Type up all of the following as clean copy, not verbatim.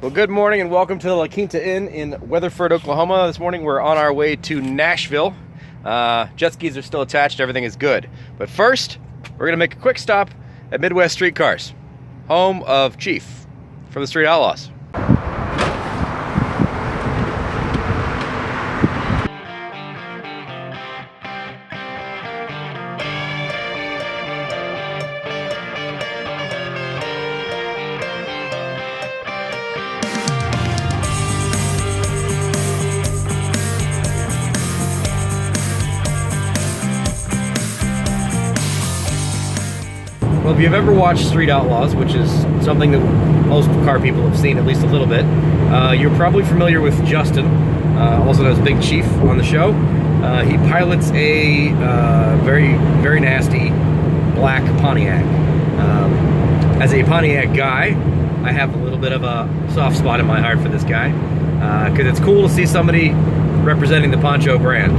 Well, good morning and welcome to the La Quinta Inn in Weatherford, Oklahoma. This morning we're on our way to Nashville. Jet skis are still attached, everything is good. But first, we're gonna make a quick stop at Midwest Streetcars, home of Chief from the Street Outlaws. Well, if you've ever watched Street Outlaws, which is something that most car people have seen at least a little bit, you're probably familiar with Justin, also known as Big Chief on the show. He pilots a very nasty black Pontiac. As a Pontiac guy, I have a little bit of a soft spot in my heart for this guy, because it's cool to see somebody representing the Poncho brand.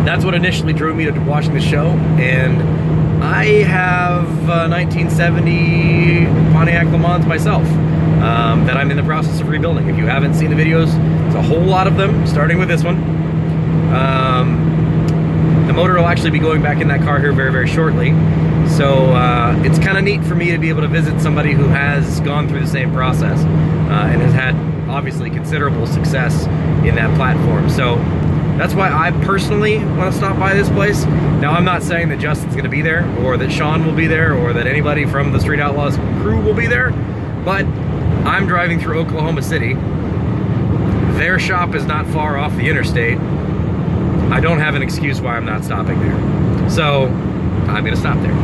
That's what initially drew me to watching the show, and I have a 1970 Pontiac Le Mans myself that I'm in the process of rebuilding. If you haven't seen the videos, it's a whole lot of them, starting with this one. The motor will actually be going back in that car here very shortly. So it's kind of neat for me to be able to visit somebody who has gone through the same process and has had, obviously, considerable success in that platform. So that's why I personally want to stop by this place. Now, I'm not saying that Justin's going to be there, or that Sean will be there, or that anybody from the Street Outlaws crew will be there, but I'm driving through Oklahoma City. Their shop is not far off the interstate. I don't have an excuse why I'm not stopping there. So, I'm going to stop there.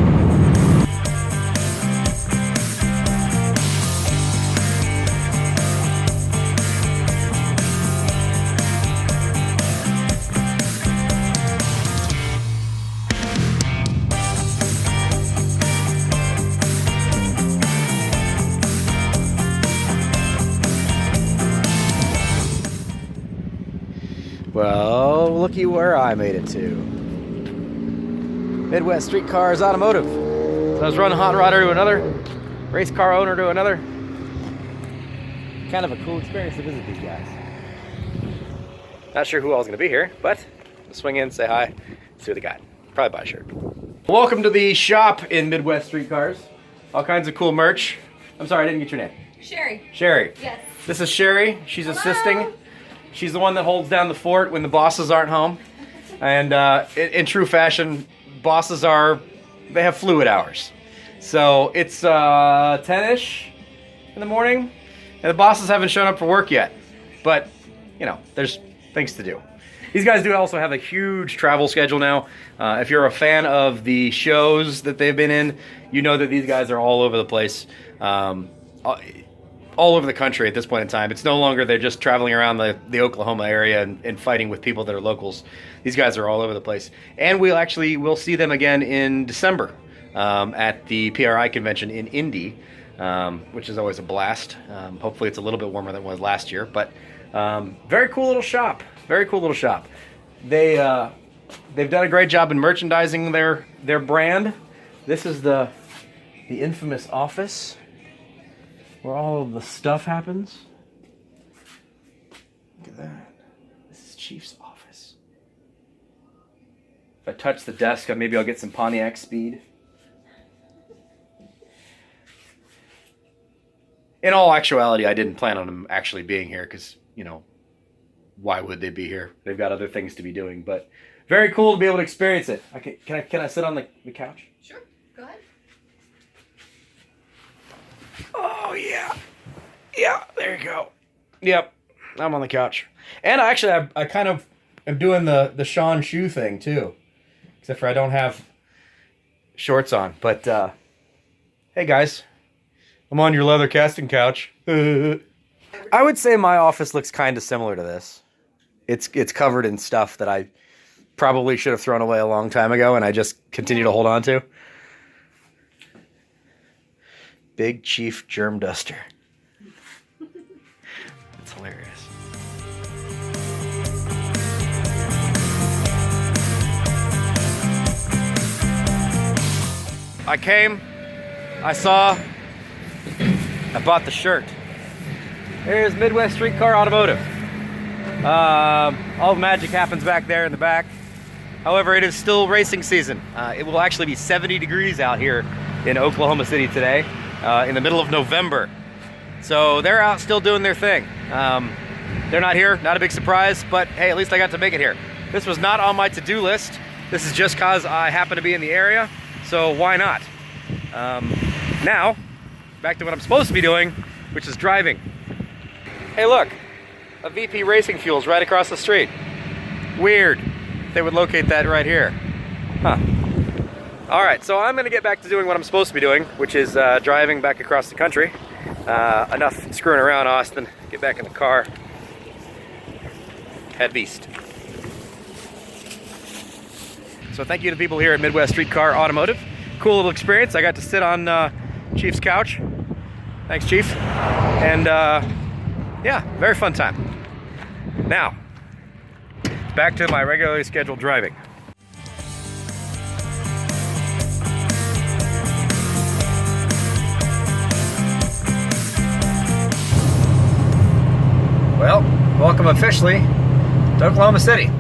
Well, looky where I made it to. Midwest Streetcars Automotive. So I was running hot rodder to another, race car owner to another. Kind of a cool experience to visit these guys. Not sure who all is going to be here, but I'll swing in, say hi, see what they got. Probably buy a shirt. Welcome to the shop in Midwest Streetcars. All kinds of cool merch. I'm sorry, I didn't get your name. Sherry. Sherry. Yes. This is Sherry. She's assisting. She's the one that holds down the fort when the bosses aren't home. And in true fashion, bosses they have fluid hours. So it's 10-ish in the morning, and the bosses haven't shown up for work yet. But, you know, there's things to do. These guys do also have a huge travel schedule now. If you're a fan of the shows that they've been in, you know that these guys are all over the place. All over the country at this point in time. It's no longer they're just traveling around the Oklahoma area and fighting with people that are locals. These guys are all over the place. And we'll see them again in December at the PRI convention in Indy, which is always a blast. Hopefully it's a little bit warmer than it was last year, but very cool little shop. Very cool little shop. They've done a great job in merchandising their brand. This is the infamous office, where all of the stuff happens. Look at that. This is Chief's office. If I touch the desk, maybe I'll get some Pontiac speed. In all actuality, I didn't plan on them actually being here because, you know, why would they be here? They've got other things to be doing, but very cool to be able to experience it. Can I sit on the couch? Sure, go ahead. Oh, yeah. Yeah, there you go. Yep, I'm on the couch. And actually, I kind of am doing the Sean shoe thing, too. Except for I don't have shorts on. But, hey, guys. I'm on your leather casting couch. I would say my office looks kind of similar to this. It's covered in stuff that I probably should have thrown away a long time ago, and I just continue to hold on to. Big Chief Germ Duster. That's hilarious. I came, I saw, I bought the shirt. Here's Midwest Streetcar Automotive. All the magic happens back there in the back. However, it is still racing season. It will actually be 70 degrees out here in Oklahoma City today, in the middle of November. So they're out still doing their thing. They're not here, not a big surprise, but hey, at least I got to make it here. This was not on my to-do list. This is just cause I happen to be in the area, so why not? Now, back to what I'm supposed to be doing, which is driving. Hey look, a VP Racing Fuels right across the street. Weird, they would locate that right here. Huh. Alright, so I'm gonna get back to doing what I'm supposed to be doing, which is driving back across the country. Enough screwing around, Austin. Get back in the car. Head east. So thank you to the people here at Midwest Streetcar Automotive. Cool little experience. I got to sit on Chief's couch. Thanks, Chief. And yeah, very fun time. Now, back to my regularly scheduled driving. Well, welcome officially to Oklahoma City.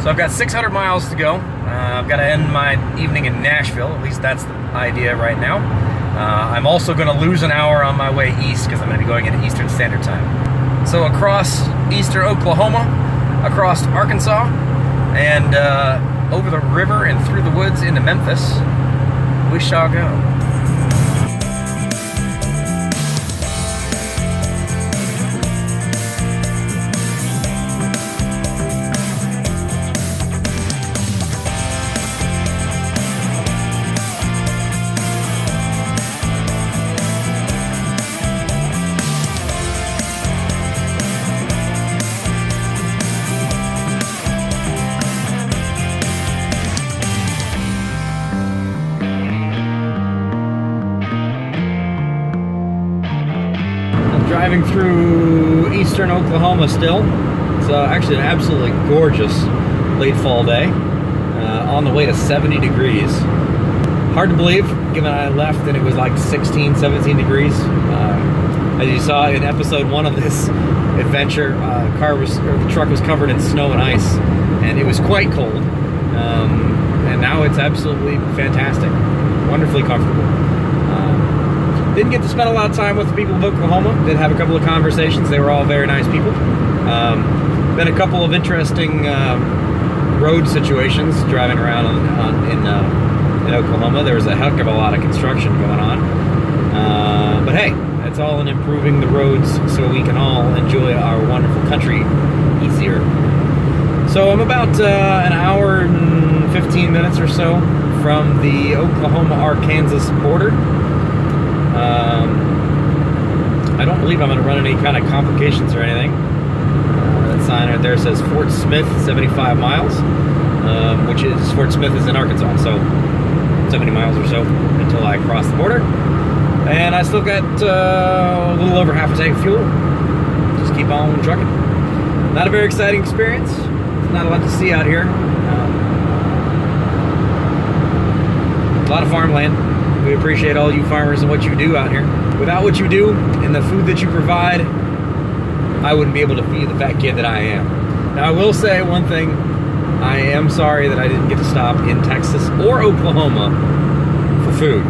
So I've got 600 miles to go. I've got to end my evening in Nashville. At least that's the idea right now. I'm also going to lose an hour on my way east because I'm going to be going into Eastern Standard Time. So across eastern Oklahoma, across Arkansas, and over the river and through the woods into Memphis, we shall go. Driving through eastern Oklahoma still. It's actually an absolutely gorgeous late fall day. On the way to 70 degrees. Hard to believe, given I left and it was like 16, 17 degrees. As you saw in episode 1 of this adventure, the truck was covered in snow and ice, and it was quite cold. And now it's absolutely fantastic, wonderfully comfortable. Didn't get to spend a lot of time with the people of Oklahoma. Did have a couple of conversations. They were all very nice people. Been a couple of interesting road situations driving around in Oklahoma. There was a heck of a lot of construction going on. But hey, it's all in improving the roads so we can all enjoy our wonderful country easier. So I'm about an hour and 15 minutes or so from the Oklahoma-Arkansas border. I don't believe I'm going to run any kind of complications or anything. That sign right there says Fort Smith, 75 miles, which is, Fort Smith is in Arkansas, so 70 miles or so until I cross the border. And I still got a little over half a tank of fuel. Just keep on trucking. Not a very exciting experience. Not a lot to see out here. A lot of farmland. We appreciate all you farmers and what you do out here. Without what you do and the food that you provide, I wouldn't be able to feed the fat kid that I am. Now I will say one thing, I am sorry that I didn't get to stop in Texas or Oklahoma for food.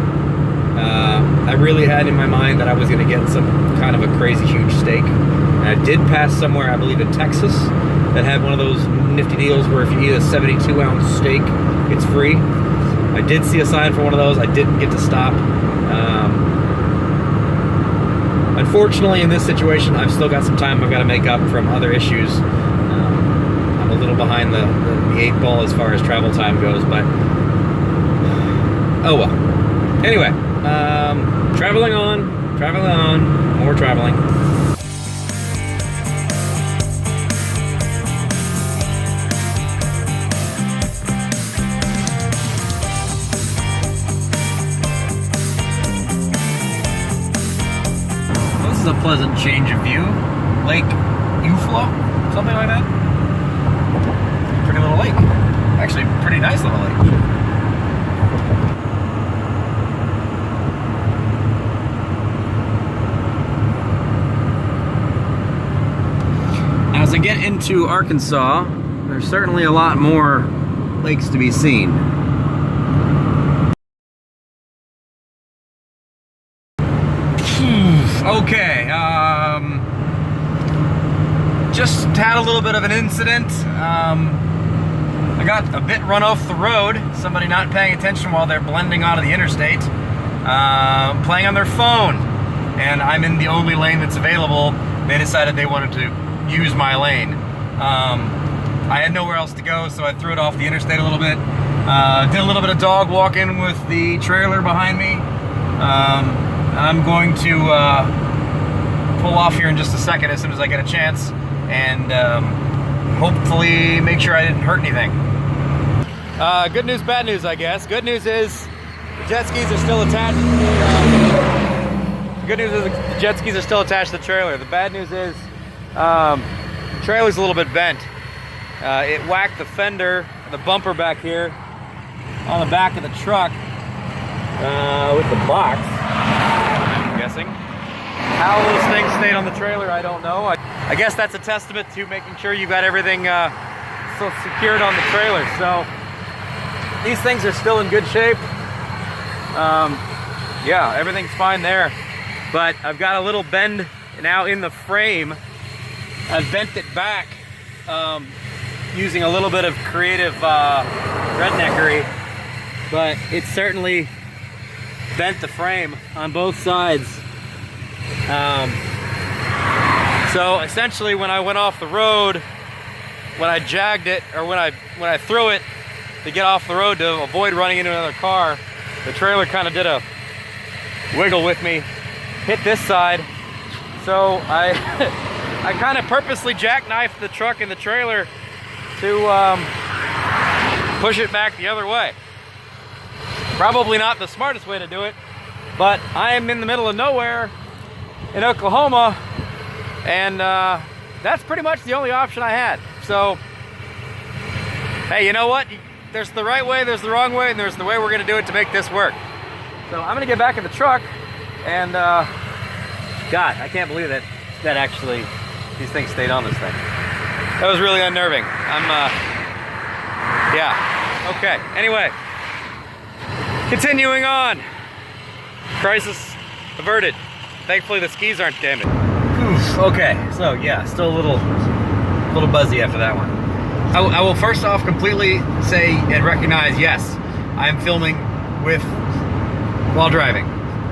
I really had in my mind that I was gonna get some kind of a crazy huge steak. And I did pass somewhere, I believe in Texas, that had one of those nifty deals where if you eat a 72-ounce steak, it's free. I did see a sign for one of those. I didn't get to stop. Unfortunately, in this situation, I've still got some time I've got to make up from other issues. I'm a little behind the 8 ball as far as travel time goes, but oh well. Anyway, traveling on, more traveling. pleasant change of view. Lake Uflo, something like that. Pretty little lake. Actually, pretty nice little lake. As I get into Arkansas, there's certainly a lot more lakes to be seen. Okay, just had a little bit of an incident. I got a bit run off the road. Somebody not paying attention while they're blending onto the interstate, playing on their phone, and I'm in the only lane that's available. They decided they wanted to use my lane. I had nowhere else to go, so I threw it off the interstate a little bit. Did a little bit of dog walking with the trailer behind me. I'm going to pull off here in just a second as soon as I get a chance, and hopefully make sure I didn't hurt anything. Good news, bad news, I guess. Good news is the jet skis are still attached to the good news is the jet skis are still attached to the trailer. The bad news is the trailer's a little bit bent. It whacked the fender, the bumper back here on the back of the truck with the box, I'm guessing. How those things stayed on the trailer, I don't know. I guess that's a testament to making sure you've got everything so secured on the trailer. So these things are still in good shape. Yeah, everything's fine there. But I've got a little bend now in the frame. I've bent it back using a little bit of creative redneckery, but it certainly bent the frame on both sides. So essentially, when I went off the road, when I jagged it, or when I threw it to get off the road to avoid running into another car, the trailer kind of did a wiggle with me, hit this side. So I kind of purposely jackknifed the truck and the trailer to push it back the other way. Probably not the smartest way to do it, but I am in the middle of nowhere in Oklahoma, and that's pretty much the only option I had. So, hey, you know what? There's the right way, there's the wrong way, and there's the way we're gonna do it to make this work. So I'm gonna get back in the truck, and God, I can't believe that actually these things stayed on this thing. That was really unnerving. Yeah, okay. Anyway, continuing on. Crisis averted. Thankfully, the skis aren't damaged. Okay, so yeah, still a little buzzy after that one. I will first off completely say and recognize, yes, I'm filming while driving.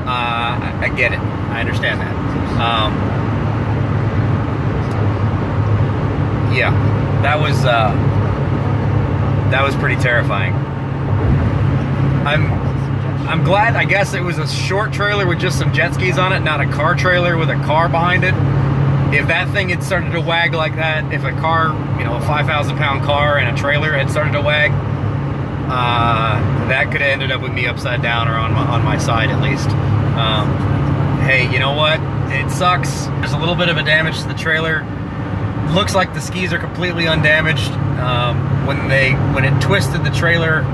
I get it. I understand that. Yeah, that was pretty terrifying. I'm glad, I guess it was a short trailer with just some jet skis on it, not a car trailer with a car behind it. If that thing had started to wag like that, if a car, you know, a 5,000-pound car and a trailer had started to wag, that could have ended up with me upside down or on my side at least. Hey, you know what? It sucks. There's a little bit of a damage to the trailer. Looks like the skis are completely undamaged. When it twisted the trailer,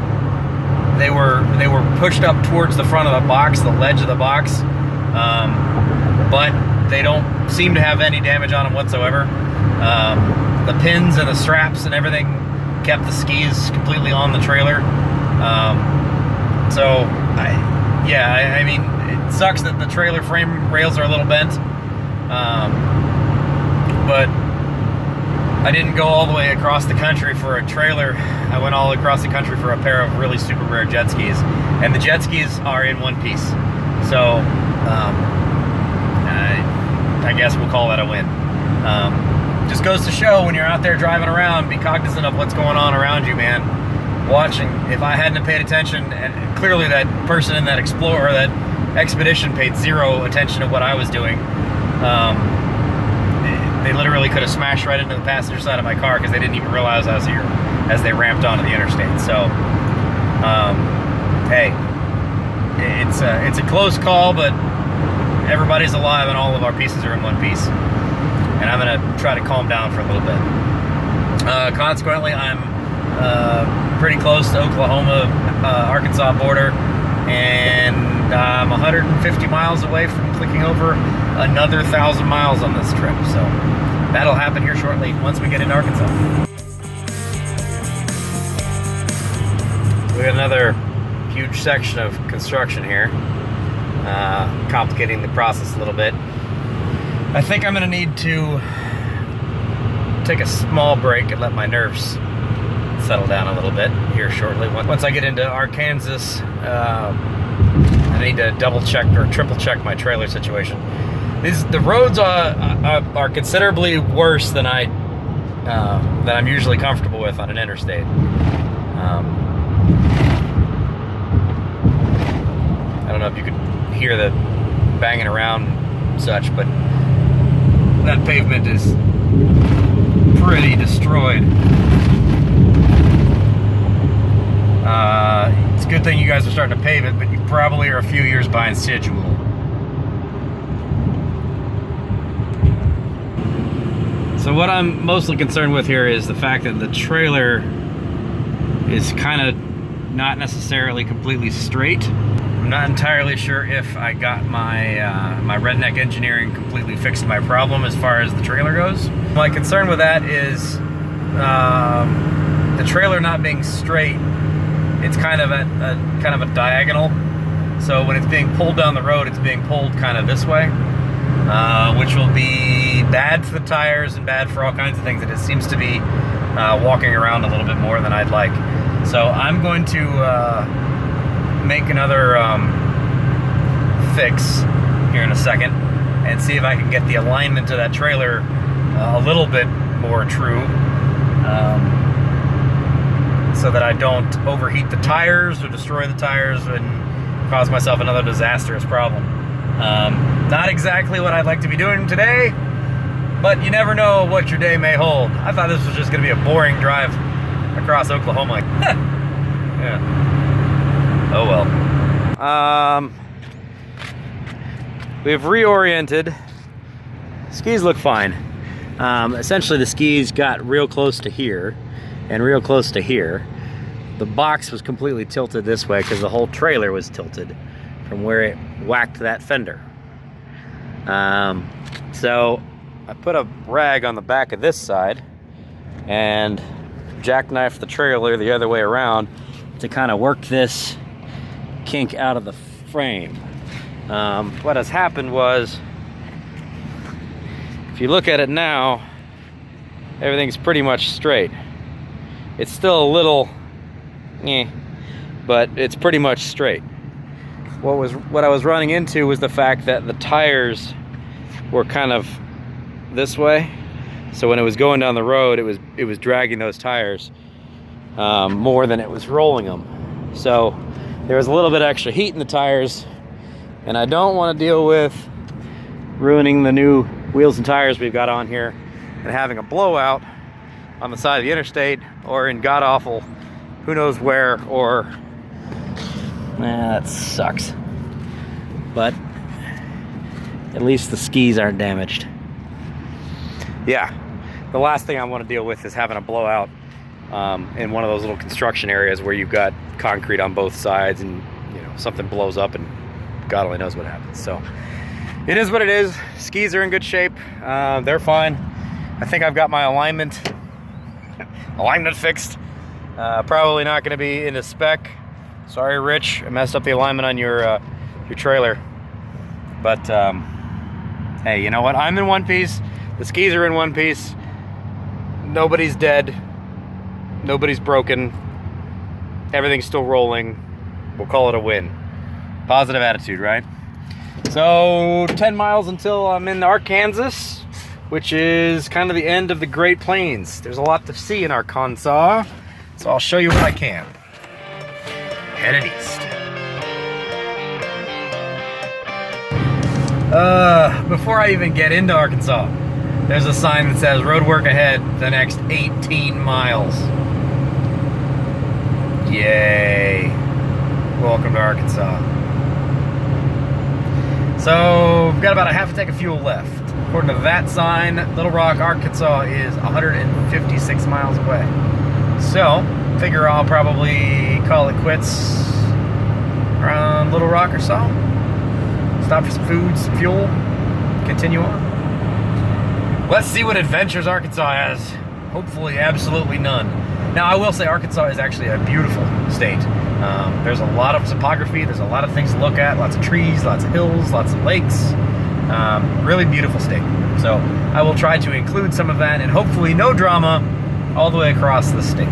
they were pushed up towards the front of the box, the ledge of the box, but they don't seem to have any damage on them whatsoever. The pins and the straps and everything kept the skis completely on the trailer. I mean, it sucks that the trailer frame rails are a little bent, but I didn't go all the way across the country for a trailer. I went all across the country for a pair of really super rare jet skis, and the jet skis are in one piece. So I guess we'll call that a win. Just goes to show, when you're out there driving around, be cognizant of what's going on around you, man. Watching. If I hadn't paid attention, and clearly that person in that Explorer, that Expedition, paid zero attention to what I was doing. They literally could have smashed right into the passenger side of my car because they didn't even realize I was here as they ramped onto the interstate. So, hey, it's a close call, but everybody's alive and all of our pieces are in one piece. And I'm gonna try to calm down for a little bit. Consequently, I'm pretty close to Oklahoma, Arkansas border, and I'm 150 miles away from clicking over another 1,000 miles on this trip. So that'll happen here shortly once we get into Arkansas. We got another huge section of construction here, complicating the process a little bit. I think I'm gonna need to take a small break and let my nerves settle down a little bit here shortly. Once I get into Arkansas, I need to double check or triple check my trailer situation. The roads are considerably worse than I'm usually comfortable with on an interstate. I don't know if you could hear the banging around and such, but that pavement is pretty destroyed. It's a good thing you guys are starting to pave it, but you probably are a few years behind schedule. So what I'm mostly concerned with here is the fact that the trailer is kind of not necessarily completely straight. I'm not entirely sure if I got my my redneck engineering completely fixed my problem as far as the trailer goes. My concern with that is the trailer not being straight. It's kind of a diagonal. So when it's being pulled down the road, it's being pulled kind of this way, which will be bad for the tires and bad for all kinds of things. It seems to be walking around a little bit more than I'd like. So I'm going to make another fix here in a second and see if I can get the alignment of that trailer a little bit more true, so that I don't overheat the tires or destroy the tires and cause myself another disastrous problem. Not exactly what I'd like to be doing today, but you never know what your day may hold. I thought this was just going to be a boring drive across Oklahoma. Yeah. Oh well. We've reoriented. Skis look fine. Essentially the skis got real close to here and real close to here. The box was completely tilted this way because the whole trailer was tilted from where it whacked that fender. So I put a rag on the back of this side and jackknifed the trailer the other way around to kind of work this kink out of the frame. What has happened was, if you look at it now, everything's pretty much straight. It's still a little but it's pretty much straight. What I was running into was the fact that the tires were kind of this way, so when it was going down the road, it was dragging those tires more than it was rolling them. So there was a little bit of extra heat in the tires, and I don't want to deal with ruining the new wheels and tires we've got on here and having a blowout on the side of the interstate or in god-awful who knows where, or that sucks. But at least the skis aren't damaged. Yeah, the last thing I want to deal with is having a blowout in one of those little construction areas where you've got concrete on both sides and something blows up and God only knows what happens. So it is what it is. Skis are in good shape. They're fine. I think I've got my alignment fixed. Probably not going to be in the spec. Sorry, Rich, I messed up the alignment on your trailer. But hey, you know what? I'm in one piece. The skis are in one piece. Nobody's dead. Nobody's broken. Everything's still rolling. We'll call it a win. Positive attitude, right? So 10 miles until I'm in Arkansas, which is kind of the end of the Great Plains. There's a lot to see in Arkansas, so I'll show you what I can. Headed east. Before I even get into Arkansas, there's a sign that says road work ahead the next 18 miles. Yay. Welcome to Arkansas. So we've got about a half a tank of fuel left. According to that sign, Little Rock, Arkansas is 156 miles away. So, figure I'll probably call it quits around Little Rock or so. Stop for some food, some fuel, continue on. Let's see what adventures Arkansas has. Hopefully absolutely none. Now I will say Arkansas is actually a beautiful state. There's a lot of topography, there's a lot of things to look at, lots of trees, lots of hills, lots of lakes. Really beautiful state. So I will try to include some of that and hopefully no drama all the way across the state.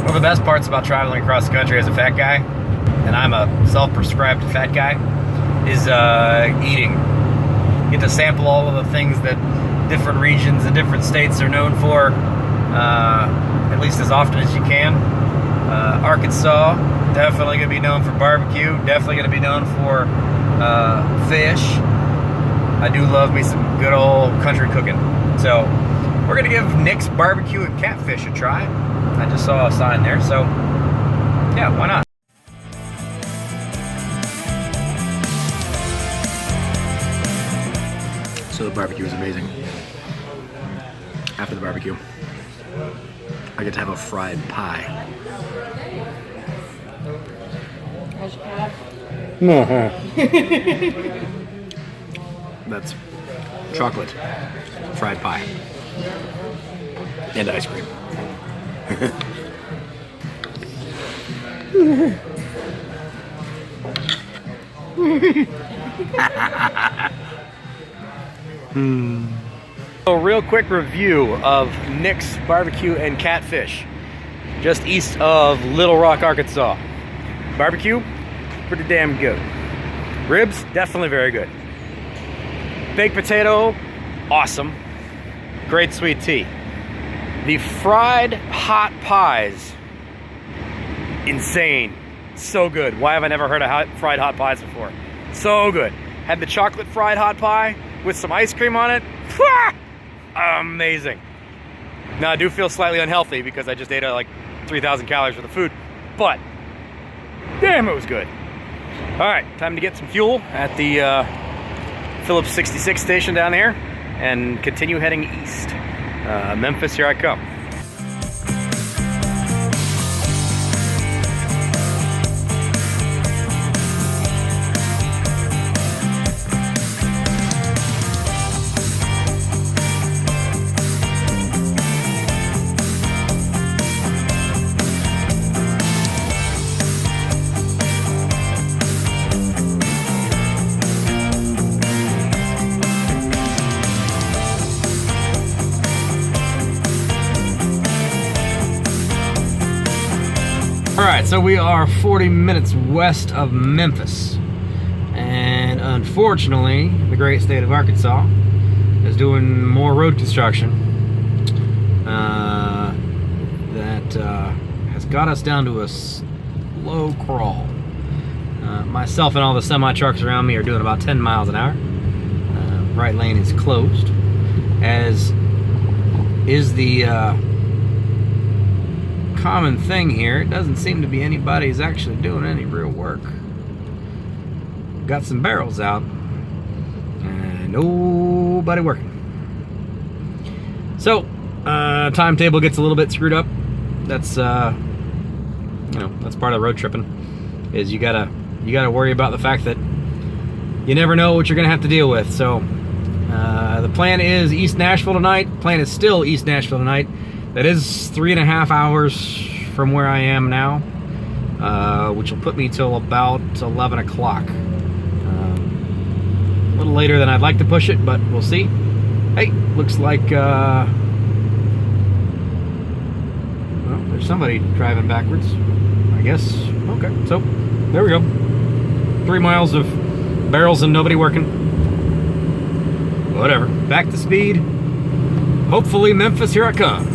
One of the best parts about traveling across the country as a fat guy, and I'm a self-prescribed fat guy, is eating. You get to sample all of the things that different regions and different states are known for, at least as often as you can. Arkansas, definitely going to be known for barbecue, definitely going to be known for fish. I do love me some good old country cooking. So we're going to give Nick's Barbecue and Catfish a try. I just saw a sign there, so yeah, why not? So the barbecue is amazing. After the barbecue, I get to have a fried pie. How's your pie? That's chocolate fried pie and ice cream. So real quick review of Nick's Barbecue and Catfish, just east of Little Rock, Arkansas. Barbecue, pretty damn good. Ribs, definitely very good. Baked potato, awesome. Great sweet tea. The fried hot pies, insane. So good. Why have I never heard of fried hot pies before? So good. Had the chocolate fried hot pie with some ice cream on it. Amazing. Now I do feel slightly unhealthy because I just ate like 3,000 calories worth of food, but damn, it was good. All right, time to get some fuel at the Phillips 66 station down here and continue heading east. Memphis, here I come. Alright, so we are 40 minutes west of Memphis, and unfortunately the great state of Arkansas is doing more road construction that has got us down to a slow crawl. Myself and all the semi-trucks around me are doing about 10 miles an hour. Right lane is closed, as is the common thing here. It doesn't seem to be anybody's actually doing any real work. Got some barrels out and nobody working. So timetable gets a little bit screwed up. that's that's part of the road tripping. Is you gotta worry about the fact that you never know what you're gonna have to deal with. So the plan is East Nashville tonight. Plan is still East Nashville tonight. That is 3.5 hours from where I am now, which will put me till about 11 o'clock. A little later than I'd like to push it, but we'll see. Hey, looks like well, there's somebody driving backwards, I guess. Okay, so there we go. 3 miles of barrels and nobody working. Whatever. Back to speed. Hopefully Memphis, here I come.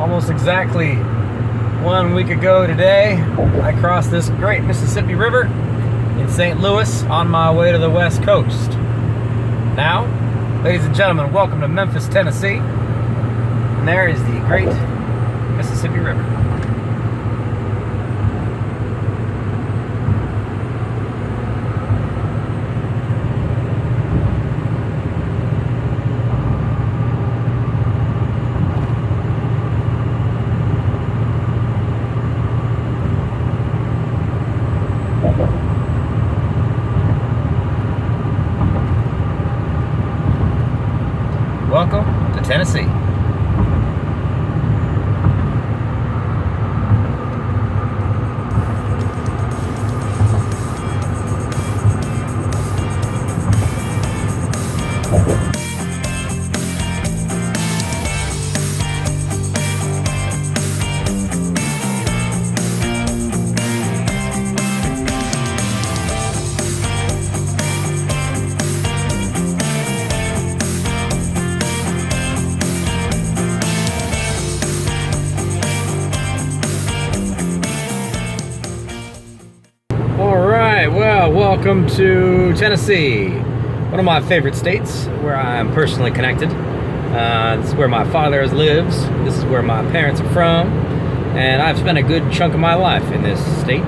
Almost exactly 1 week ago today, I crossed this great Mississippi River in St. Louis on my way to the West Coast. Now, ladies and gentlemen, welcome to Memphis, Tennessee. And there is the great Mississippi River. Welcome to Tennessee. Welcome to Tennessee, one of my favorite states where I'm personally connected. This is where my father lives. This is where my parents are from. And I've spent a good chunk of my life in this state.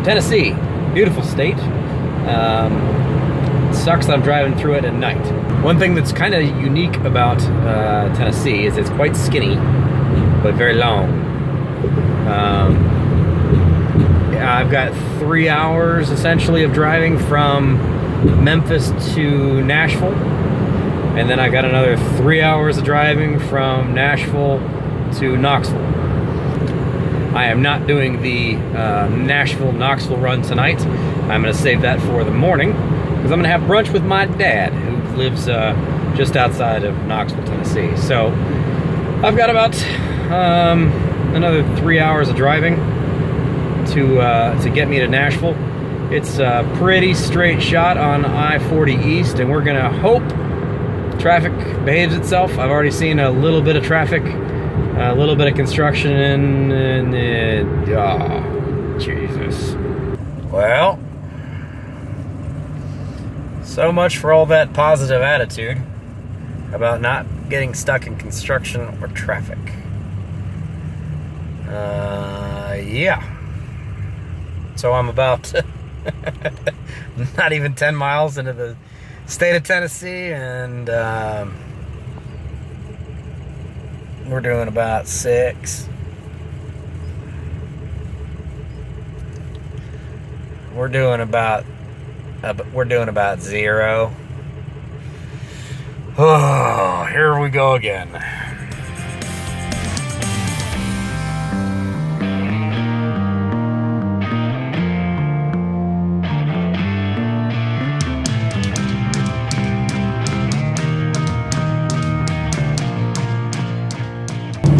Tennessee, beautiful state. It sucks that I'm driving through it at night. One thing that's kind of unique about Tennessee is it's quite skinny, but very long. I've got 3 hours essentially of driving from Memphis to Nashville, and then I got another 3 hours of driving from Nashville to Knoxville. I am not doing the Nashville-Knoxville run tonight. I'm going to save that for the morning because I'm going to have brunch with my dad, who lives just outside of Knoxville, Tennessee. So I've got about another 3 hours of driving to get me to Nashville. It's a pretty straight shot on I-40 East, and we're gonna hope traffic behaves itself. I've already seen a little bit of traffic, a little bit of construction, and oh, Jesus. Well, so much for all that positive attitude about not getting stuck in construction or traffic. Yeah. So I'm about not even 10 miles into the state of Tennessee, and we're doing about 6. We're doing about 0. Oh, here we go again.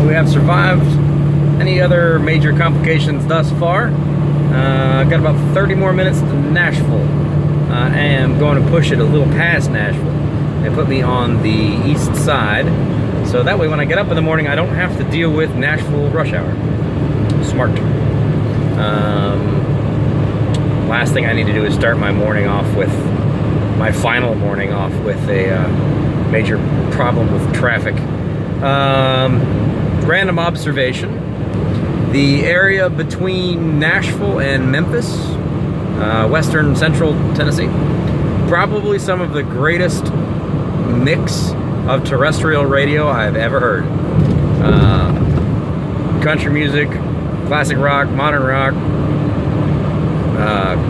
We have survived any other major complications thus far. I've got about 30 more minutes to Nashville. I am going to push it a little past Nashville. They put me on the east side, so that way when I get up in the morning, I don't have to deal with Nashville rush hour. Smart. Last thing I need to do is start my morning off with, my final morning off with a major problem with traffic. Random observation. The area between Nashville and Memphis, western central Tennessee, probably some of the greatest mix of terrestrial radio I've ever heard. Country music, classic rock, modern rock,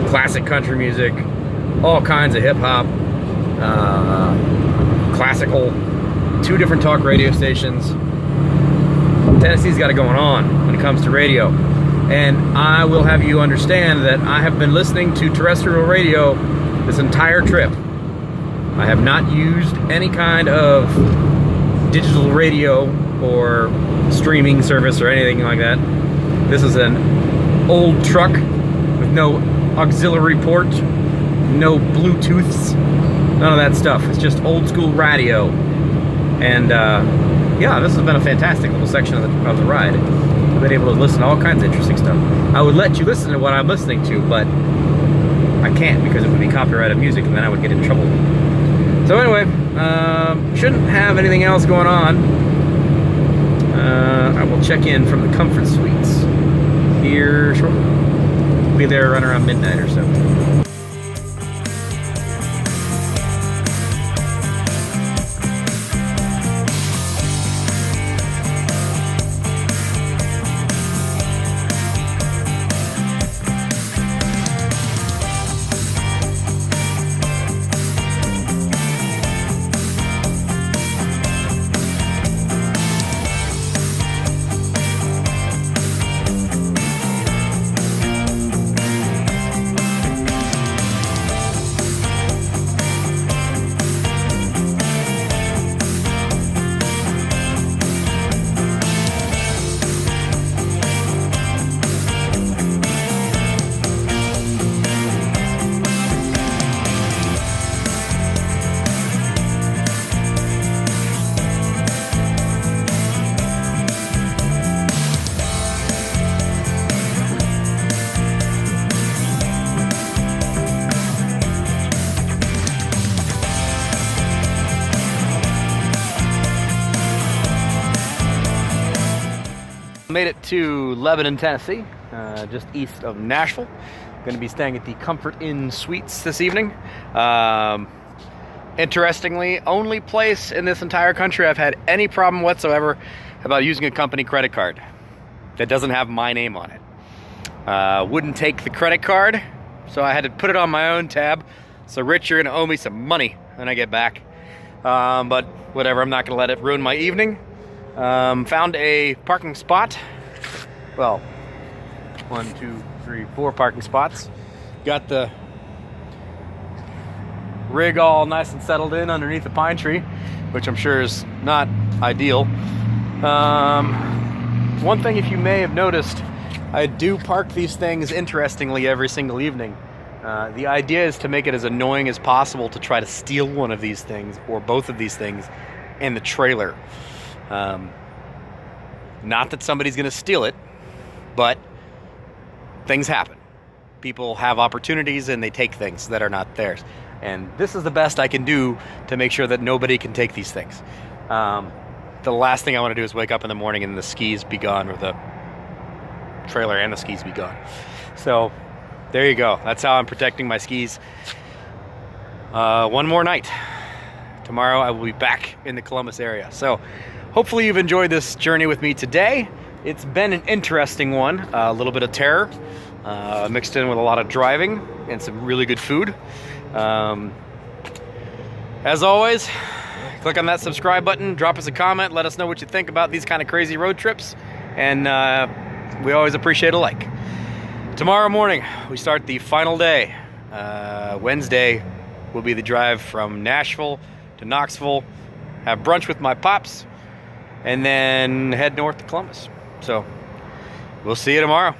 classic country music, all kinds of hip-hop, classical, 2 different talk radio stations. Tennessee's got it going on when it comes to radio. And I will have you understand that I have been listening to terrestrial radio this entire trip. I have not used any kind of digital radio or streaming service or anything like that. This is an old truck with no auxiliary port, no Bluetooths, none of that stuff. It's just old school radio. And yeah, this has been a fantastic little section of the ride. I've been able to listen to all kinds of interesting stuff. I would let you listen to what I'm listening to, but I can't because it would be copyrighted music and then I would get in trouble. So anyway, shouldn't have anything else going on. I will check in from the Comfort Suites here shortly. Be there right around midnight or so. Made it to Lebanon, Tennessee, just east of Nashville. Going to be staying at the Comfort Inn Suites this evening. Interestingly, only place in this entire country I've had any problem whatsoever about using a company credit card that doesn't have my name on it. Wouldn't take the credit card, so I had to put it on my own tab. So Rich, you're going to owe me some money when I get back. But whatever, I'm not going to let it ruin my evening. Found a parking spot. Well, 1, 2, 3, 4 parking spots. Got the rig all nice and settled in underneath the pine tree, which I'm sure is not ideal. One thing, if you may have noticed, I do park these things interestingly every single evening. The idea is to make it as annoying as possible to try to steal one of these things or both of these things in the trailer. Not that somebody's going to steal it, but things happen. People have opportunities and they take things that are not theirs. And this is the best I can do to make sure that nobody can take these things. The last thing I want to do is wake up in the morning and the skis be gone, or the trailer and the skis be gone. So there you go. That's how I'm protecting my skis. One more night. Tomorrow I will be back in the Columbus area. So hopefully you've enjoyed this journey with me today. It's been an interesting one. A little bit of terror mixed in with a lot of driving and some really good food. As always, click on that subscribe button, drop us a comment, let us know what you think about these kind of crazy road trips, and we always appreciate a like. Tomorrow morning we start the final day. Wednesday will be the drive from Nashville to Knoxville, have brunch with my pops, and then head north to Columbus. So we'll see you tomorrow.